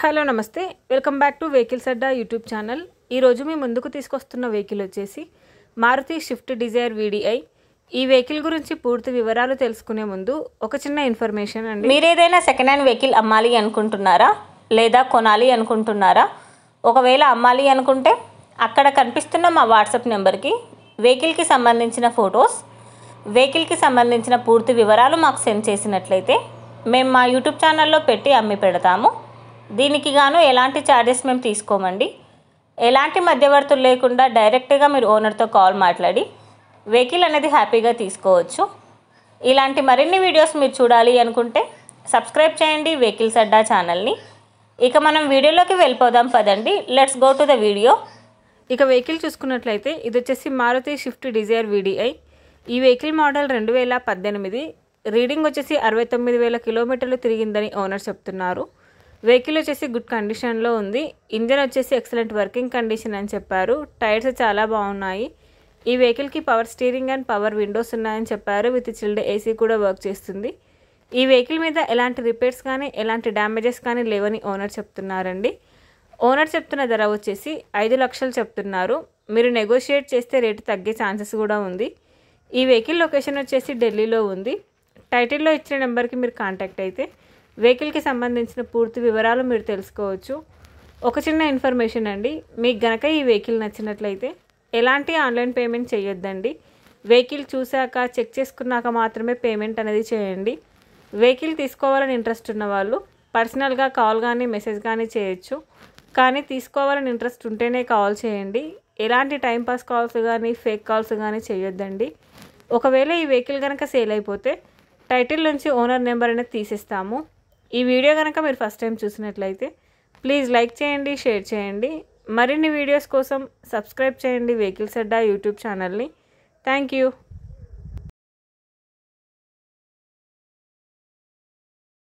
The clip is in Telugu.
హలో నమస్తే welcome back to vehicles Adda YouTube channel. ఈరోజు మీ ముందుకు తీసుకొస్తున్న వెహికల్ వచ్చేసి మారుతి స్విఫ్ట్ డిజైర్ వీడిఐ. ఈ వెహికల్ గురించి పూర్తి వివరాలు తెలుసుకునే ముందు ఒక చిన్న ఇన్ఫర్మేషన్ అండి. మీరు ఏదైనా సెకండ్ హ్యాండ్ వెహికల్ అమ్మాలి అనుకుంటున్నారా లేదా కొనాలి అనుకుంటున్నారా? ఒకవేళ అమ్మాలి అనుకుంటే అక్కడ కనిపిస్తున్న మా వాట్సాప్ నెంబర్కి వెహికల్కి సంబంధించిన ఫొటోస్, వెహికల్కి సంబంధించిన పూర్తి వివరాలు మాకు సెండ్ చేసినట్లయితే మేము మా యూట్యూబ్ ఛానల్లో పెట్టి అమ్మి పెడతాము. దీనికి గాను ఎలాంటి ఛార్జెస్ మేము తీసుకోమండి. ఎలాంటి మధ్యవర్తులు లేకుండా డైరెక్ట్గా మీరు ఓనర్తో కాల్ మాట్లాడి వెహికల్ అనేది హ్యాపీగా తీసుకోవచ్చు. ఇలాంటి మరిన్ని వీడియోస్ మీరు చూడాలి అనుకుంటే సబ్స్క్రైబ్ చేయండి వెహికల్స్ అడ్డా ఛానల్ని. ఇక మనం వీడియోలోకి వెళ్ళిపోదాం పదండి. Let's go to the video. ఇక వెహికల్ చూసుకున్నట్లయితే ఇది వచ్చేసి మారుతి స్విఫ్ట్ డిజైర్ వీడిఐ. ఈ వెహికల్ మోడల్ 2018. రీడింగ్ వచ్చేసి 69,000 కిలోమీటర్లు తిరిగిందని ఓనర్ చెప్తున్నారు. వెహికల్ వచ్చేసి గుడ్ కండిషన్లో ఉంది. ఇంజన్ వచ్చేసి ఎక్సలెంట్ వర్కింగ్ కండిషన్ అని చెప్పారు. టైర్స్ చాలా బాగున్నాయి. ఈ వెహికల్కి power steering and power Windows ఉన్నాయని చెప్పారు. విత్ చిల్డ్ ఏసీ కూడా వర్క్ చేస్తుంది. ఈ వెహికల్ మీద ఎలాంటి రిపేర్స్ కానీ ఎలాంటి డ్యామేజెస్ కానీ లేవని ఓనర్ చెప్తున్నారండి. ఓనర్ చెప్తున్న ధర వచ్చేసి 5 లక్షలు చెప్తున్నారు. మీరు నెగోషియేట్ చేస్తే రేటు తగ్గే ఛాన్సెస్ కూడా ఉంది. ఈ వెహికల్ లొకేషన్ వచ్చేసి ఢిల్లీలో ఉంది. టైటిల్లో ఇచ్చిన నెంబర్కి మీరు కాంటాక్ట్ అయితే వెహికల్కి సంబంధించిన పూర్తి వివరాలు మీరు తెలుసుకోవచ్చు. ఒక చిన్న ఇన్ఫర్మేషన్ అండి, మీకు గనక ఈ వెహికల్ నచ్చినట్లయితే ఎలాంటి ఆన్లైన్ పేమెంట్ చేయొద్దండి. వెహికల్ చూశాక చెక్ చేసుకున్నాక మాత్రమే పేమెంట్ అనేది చేయండి. వెహికల్ తీసుకోవాలని ఇంట్రెస్ట్ ఉన్న వాళ్ళు పర్సనల్గా కాల్ కానీ మెసేజ్ కానీ చేయొచ్చు. కానీ తీసుకోవాలని ఇంట్రెస్ట్ ఉంటేనే కాల్ చేయండి. ఎలాంటి టైంపాస్ కాల్స్ కానీ ఫేక్ కాల్స్ కానీ చేయొద్దండి. ఒకవేళ ఈ వెహికల్ కనుక సేల్ అయిపోతే టైటిల్ నుంచి ఓనర్ నెంబర్ అనేది తీసేస్తాము. ఈ వీడియో కనుక మీరు ఫస్ట్ టైం చూసినట్లయితే ప్లీజ్ లైక్ చేయండి, షేర్ చేయండి. మరిన్ని వీడియోస్ కోసం సబ్స్క్రైబ్ చేయండి వెహికల్స్ అడ్డా యూట్యూబ్ ఛానల్ని. Thank you.